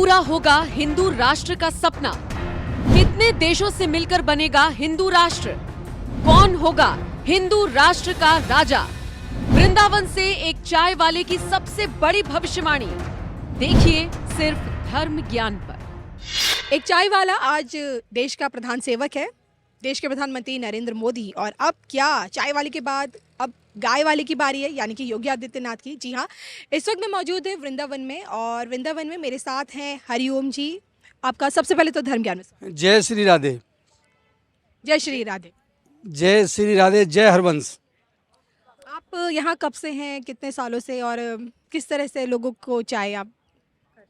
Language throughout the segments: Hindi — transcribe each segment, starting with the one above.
पूरा होगा हिंदू राष्ट्र का सपना? कितने देशों से मिलकर बनेगा हिंदू राष्ट्र? कौन होगा हिंदू राष्ट्र का राजा? वृंदावन से एक चाय वाले की सबसे बड़ी भविष्यवाणी देखिए सिर्फ धर्म ज्ञान पर। एक चाय वाला आज देश का प्रधान सेवक है, देश के प्रधानमंत्री नरेंद्र मोदी। और अब क्या चाय वाले के बाद अब गाय वाले की बारी है, यानी कि योगी आदित्यनाथ की। जी हाँ, इस वक्त मैं मौजूद है वृंदावन में, और वृंदावन में मेरे साथ हैं हरिओम जी। आपका सबसे पहले तो धर्म ज्ञान में। जय श्री राधे। जय श्री राधे। जय श्री राधे। जय हरवंश। आप यहाँ कब से हैं, कितने सालों से, और किस तरह से लोगों को चाय आप?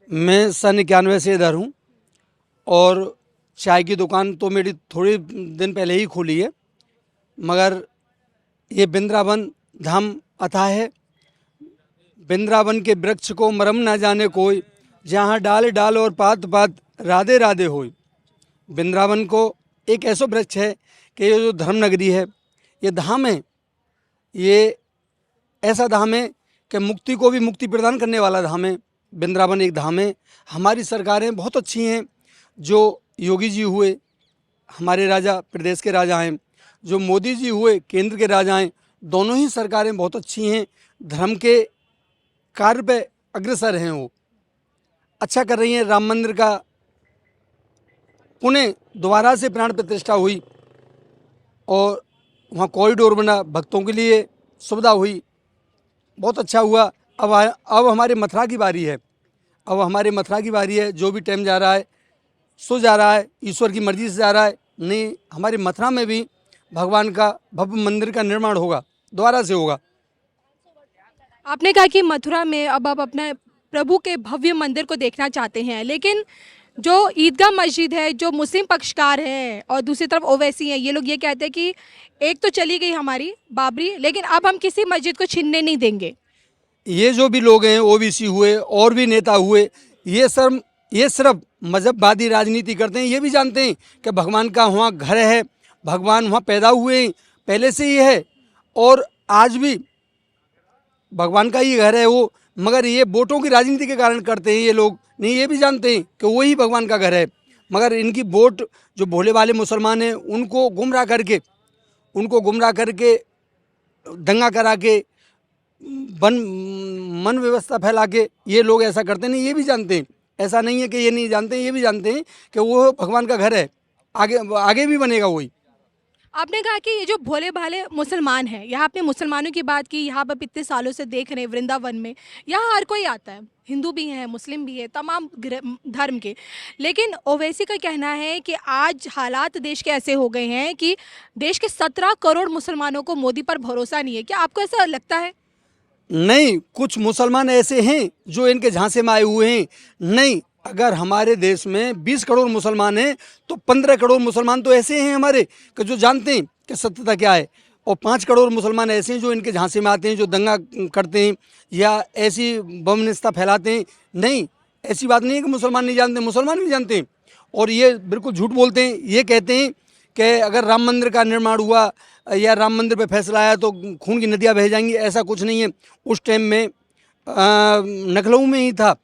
मैं सन 91 से इधर हूँ और चाय की दुकान तो मेरी थोड़ी दिन पहले ही खुली है, मगर ये वृंदावन धाम अथाह है। वृंदावन के वृक्ष को मरम ना जाने कोई, जहाँ डाल डाल और पात पात राधे राधे होय। वृंदावन को एक ऐसा वृक्ष है कि ये जो धर्म नगरी है, ये धाम है, ये ऐसा धाम है कि मुक्ति को भी मुक्ति प्रदान करने वाला धाम है। वृंदावन एक धाम है। हमारी सरकारें बहुत अच्छी हैं, जो योगी जी हुए हमारे राजा, प्रदेश के राजा हैं, जो मोदी जी हुए केंद्र के राजा हैं, दोनों ही सरकारें बहुत अच्छी हैं। धर्म के कार्य पे अग्रसर हैं, वो अच्छा कर रही हैं। राम मंदिर का पुणे दोबारा से प्राण प्रतिष्ठा हुई और वहाँ कॉरिडोर बना, भक्तों के लिए सुविधा हुई, बहुत अच्छा हुआ। अब हमारे मथुरा की बारी है। अब हमारे मथुरा की बारी है। जो भी टाइम जा रहा है सो जा रहा है, ईश्वर की मर्जी से जा रहा है। नहीं, हमारे मथुरा में भी भगवान का भव्य मंदिर का निर्माण होगा, दोबारा से होगा। आपने कहा कि मथुरा में अब आप अपने प्रभु के भव्य मंदिर को देखना चाहते हैं, लेकिन जो ईदगाह मस्जिद है, जो मुस्लिम पक्षकार है, और दूसरी तरफ ओवैसी हैं, ये लोग ये कहते हैं कि एक तो चली गई हमारी बाबरी, लेकिन अब हम किसी मस्जिद को छीनने नहीं देंगे। ये जो भी लोग हैं, ओबीसी हुए और भी नेता हुए, ये सिर्फ मजहबवादी राजनीति करते हैं। ये भी जानते हैं कि भगवान का वहाँ घर है, भगवान वहाँ पैदा हुए हैं, पहले से ही है और आज भी भगवान का ही घर है वो। मगर ये वोटों की राजनीति के कारण करते हैं ये लोग। नहीं, ये भी जानते हैं कि वही भगवान का घर है, मगर इनकी वोट जो भोले वाले मुसलमान हैं उनको गुमराह करके दंगा करा के मन व्यवस्था फैला के ये लोग ऐसा करते नहीं। ये भी जानते हैं, ऐसा नहीं है कि ये नहीं जानते हैं, ये भी जानते हैं कि वो भगवान का घर है, आगे भी बनेगा वही। आपने कहा कि ये जो भोले भाले मुसलमान हैं, यहाँ आपने मुसलमानों की बात की। यहाँ पर इतने सालों से देख रहे हैं वृंदावन में, यहाँ हर कोई आता है, हिंदू भी हैं, मुस्लिम भी है, तमाम धर्म के। लेकिन ओवैसी का कहना है कि आज हालात देश के ऐसे हो गए हैं कि देश के 17 करोड़ मुसलमानों को मोदी पर भरोसा नहीं है। क्या आपको ऐसा लगता है? नहीं, कुछ मुसलमान ऐसे हैं जो इनके झांसे में आए हुए हैं। नहीं, अगर हमारे देश में 20 करोड़ मुसलमान हैं तो 15 करोड़ मुसलमान तो ऐसे हैं हमारे कि जो जानते हैं कि सत्यता क्या है, और 5 करोड़ मुसलमान ऐसे हैं जो इनके झांसे में आते हैं, जो दंगा करते हैं या ऐसी बमनिस्ता फैलाते हैं। नहीं, ऐसी बात नहीं है कि मुसलमान नहीं जानते, मुसलमान भी जानते हैं और ये बिल्कुल झूठ बोलते हैं। ये कहते हैं कि अगर राम मंदिर का निर्माण हुआ या राम मंदिर पे फैसला आया तो खून की नदियाँ बह जाएंगी। ऐसा कुछ नहीं है। उस टाइम में लखनऊ में ही था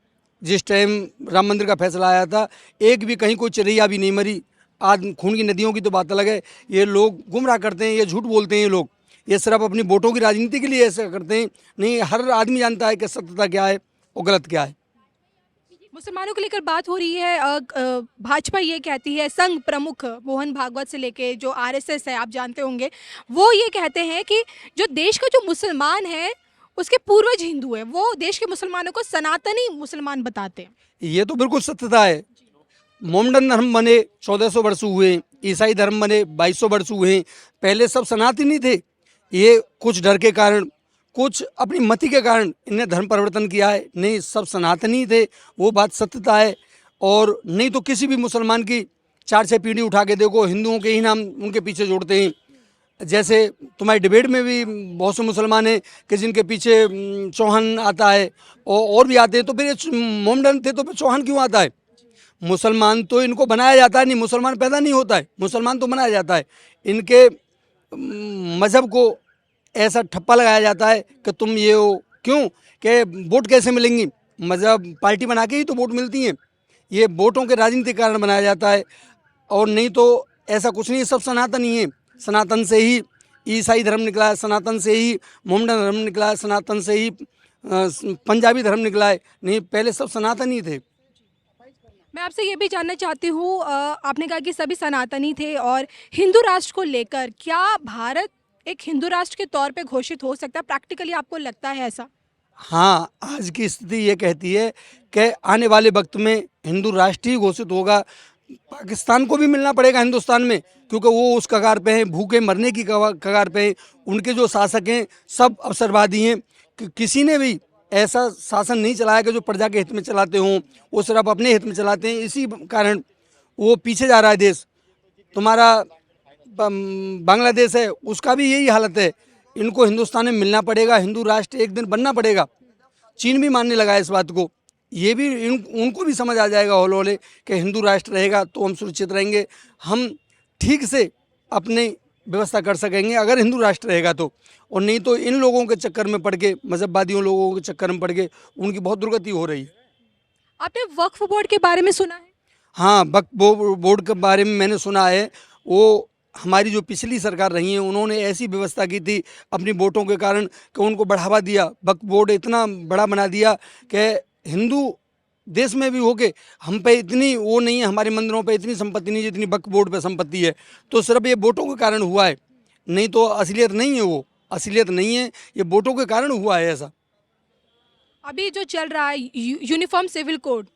जिस टाइम राम मंदिर का फैसला आया था, एक भी कहीं कोई चिड़ैया भी नहीं मरी। आज खून की नदियों की तो बात अलग है। ये लोग गुमराह करते हैं, ये झूठ बोलते हैं। ये लोग ये सिर्फ अपनी वोटों की राजनीति के लिए ऐसा करते हैं। नहीं, हर आदमी जानता है कि सत्यता क्या है और गलत क्या है। मुसलमानों को लेकर बात हो रही है। भाजपा ये कहती है, संघ प्रमुख मोहन भागवत से लेके जो आरएसएस है, आप जानते होंगे, वो ये कहते हैं कि जो देश का जो मुसलमान है उसके पूर्वज हिंदू है, वो देश के मुसलमानों को सनातनी मुसलमान बताते हैं। ये तो बिल्कुल सत्यता है। मोमडन धर्म बने 1400 वर्ष हुए, ईसाई धर्म बने 2200 वर्ष हुए। पहले सब सनातनी थे। ये कुछ डर के कारण, कुछ अपनी मति के कारण इन्हें धर्म परिवर्तन किया है। नहीं, सब सनातनी थे, वो बात सत्यता है। और नहीं तो किसी भी मुसलमान की 4-6 पीढ़ी उठा के देखो, हिंदुओं के ही नाम उनके पीछे जोड़ते हैं। जैसे तुम्हारी डिबेट में भी बहुत से मुसलमान हैं कि जिनके पीछे चौहान आता है और भी आते हैं। तो फिर ये मोमडन थे तो फिर चौहान क्यों आता है? मुसलमान तो इनको बनाया जाता है, नहीं, मुसलमान पैदा नहीं होता है, मुसलमान तो बनाया जाता है। इनके मज़हब को ऐसा ठप्पा लगाया जाता है कि तुम ये हो। क्यों? कि वोट कैसे मिलेंगी? मज़हब पार्टी बना के ही तो वोट मिलती हैं। ये वोटों के राजनीतिक कारण बनाया जाता है, और नहीं तो ऐसा कुछ नहीं। सब सनातन ही है। सनातन से ही ईसाई धर्म निकला है, सनातन से ही मोमडन धर्म निकला है, सनातन से ही पंजाबी धर्म निकला है। नहीं, पहले सब सनातन ही थे। मैं आपसे ये भी जानना चाहती हूँ, आपने कहा कि सभी सनातनी थे, और हिंदू राष्ट्र को लेकर क्या भारत एक हिंदू राष्ट्र के तौर पे घोषित हो सकता है? प्रैक्टिकली आपको लगता है ऐसा? हाँ, आज की स्थिति ये कहती है कि आने वाले वक्त में हिंदू राष्ट्र ही घोषित होगा। पाकिस्तान को भी मिलना पड़ेगा हिंदुस्तान में, क्योंकि वो उस कगार पे हैं, भूखे मरने की कगार पे हैं। उनके जो शासक हैं सब अवसरवादी हैं। किसी ने भी ऐसा शासन नहीं चलाया कि जो प्रजा के हित में चलाते हों, वो सिर्फ अपने हित में चलाते हैं। इसी कारण वो पीछे जा रहा है देश। तुम्हारा बांग्लादेश है, उसका भी यही हालत है। इनको हिंदुस्तान में मिलना पड़ेगा, हिंदू राष्ट्र एक दिन बनना पड़ेगा। चीन भी मानने लगा है इस बात को। ये भी उनको भी समझ आ जाएगा हौले हौले कि हिंदू राष्ट्र रहेगा तो हम सुरक्षित रहेंगे, हम ठीक से अपनी व्यवस्था कर सकेंगे अगर हिंदू राष्ट्र रहेगा तो। और नहीं तो इन लोगों के चक्कर में पड़ के, मजहबवादियों लोगों के चक्कर में पड़ के उनकी बहुत दुर्गति हो रही है। आपने वक्फ बोर्ड के बारे में सुना है? हाँ, वक्फ बोर्ड के बारे में मैंने सुना है। वो हमारी जो पिछली सरकार रही है उन्होंने ऐसी व्यवस्था की थी अपनी वोटों के कारण कि उनको बढ़ावा दिया। वक्फ बोर्ड इतना बड़ा बना दिया कि हिंदू देश में भी हो के हम पे इतनी वो नहीं है, हमारे मंदिरों पे इतनी संपत्ति नहीं जितनी वक्फ बोर्ड पे संपत्ति है। तो सिर्फ ये वोटों के कारण हुआ है, नहीं तो असलियत नहीं है। वो असलियत नहीं है, ये वोटों के कारण हुआ है ऐसा। अभी जो चल रहा है यूनिफॉर्म सिविल कोड,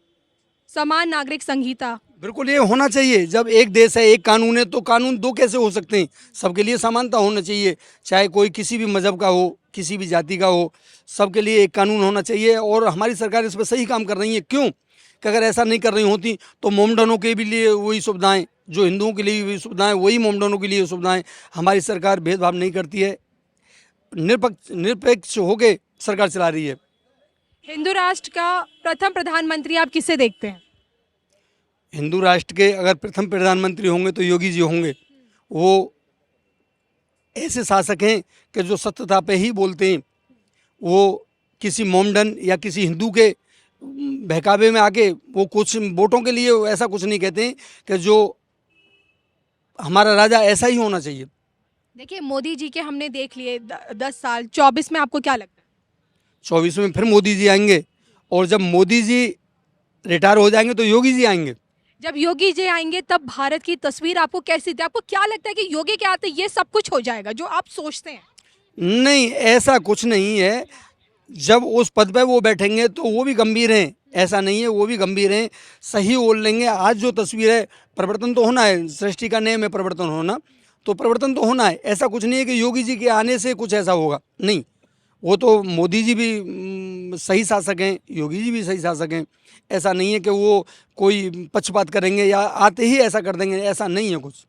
समान नागरिक संहिता, बिल्कुल ये होना चाहिए। जब एक देश है, एक कानून है, तो कानून दो कैसे हो सकते हैं? सबके लिए समानता होना चाहिए, चाहे कोई किसी भी मजहब का हो, किसी भी जाति का हो, सबके लिए एक कानून होना चाहिए। और हमारी सरकार इस पर सही काम कर रही है। क्यों कि अगर ऐसा नहीं कर रही होती तो मोमडनों के भी लिए वही सुविधाएं, जो हिंदुओं के लिए वही सुविधाएं, वही मोमडनों के लिए सुविधाएं। हमारी सरकार भेदभाव नहीं करती है, निरपेक्ष होकर सरकार चला रही है। हिंदू राष्ट्र का प्रथम प्रधानमंत्री आप किसे देखते हैं? हिंदू राष्ट्र के अगर प्रथम प्रधानमंत्री होंगे तो योगी जी होंगे। वो ऐसे शासक हैं कि जो सत्यता पे ही बोलते हैं। वो किसी मोमडन या किसी हिंदू के बहकावे में आके वो कुछ वोटों के लिए ऐसा कुछ नहीं कहते हैं कि जो हमारा राजा ऐसा ही होना चाहिए। देखिए, मोदी जी के हमने देख लिए 10 साल, 24 में आपको क्या लगता है? 24 में फिर मोदी जी आएंगे, और जब मोदी जी रिटायर हो जाएंगे तो योगी जी आएंगे। जब योगी जी आएंगे तब भारत की तस्वीर आपको कैसी थी? आपको क्या लगता है कि योगी के आते ये सब कुछ हो जाएगा जो आप सोचते हैं? नहीं, ऐसा कुछ नहीं है। जब उस पद पे वो बैठेंगे तो वो भी गंभीर हैं, ऐसा नहीं है, वो भी गंभीर हैं, सही बोल लेंगे। आज जो तस्वीर है, परिवर्तन तो होना है, सृष्टि का नियम है परिवर्तन होना, तो परिवर्तन तो होना है। ऐसा कुछ नहीं है कि योगी जी के आने से कुछ ऐसा होगा, नहीं। वो तो मोदी जी भी सही शासक हैं, योगी जी भी सही शासक हैं। ऐसा नहीं है कि वो कोई पक्षपात करेंगे या आते ही ऐसा कर देंगे, ऐसा नहीं है कुछ।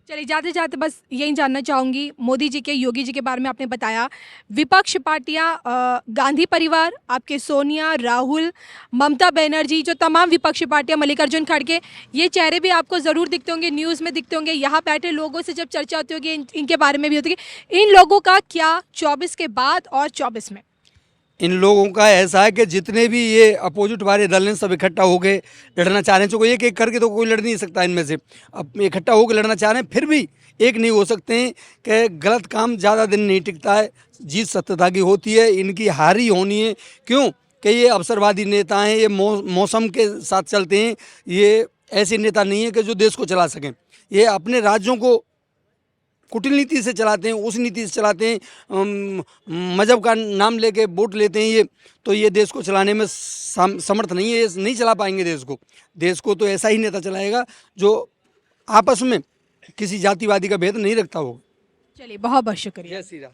चलिए, जाते जाते बस यही जानना चाहूँगी, मोदी जी के, योगी जी के बारे में आपने बताया। विपक्ष पार्टियाँ, गांधी परिवार, आपके सोनिया, राहुल, ममता बनर्जी, जो तमाम विपक्षी पार्टियाँ, मल्लिकार्जुन खड़गे, ये चेहरे भी आपको ज़रूर दिखते होंगे, न्यूज़ में दिखते होंगे। यहाँ बैठे लोगों से जब चर्चा होती होगी इनके बारे में भी होती है। इन लोगों का क्या 24 के बाद और 24 में? इन लोगों का ऐसा है कि जितने भी ये अपोजिट वाले दल हैं सब इकट्ठा होके लड़ना चाह रहे हैं। कोई एक एक करके तो कोई लड़ नहीं सकता इनमें से। अब इकट्ठा होकर लड़ना चाह रहे हैं, फिर भी एक नहीं हो सकते हैं कि गलत काम ज़्यादा दिन नहीं टिकता है। जीत सत्यता की होती है, इनकी हार ही होनी है। क्यों कि ये अवसरवादी नेता हैं, ये मौसम के साथ चलते हैं। ये ऐसे नेता नहीं है कि जो देश को चला सकें। ये अपने राज्यों को कुटिल नीति से चलाते हैं, उस नीति से चलाते हैं, मजहब का नाम लेके वोट लेते हैं। ये तो ये देश को चलाने में समर्थ नहीं है, ये नहीं चला पाएंगे देश को। देश को तो ऐसा ही नेता चलाएगा जो आपस में किसी जातिवादी का भेद नहीं रखता हो। चलिए, बहुत बहुत शुक्रिया। जय श्री राम।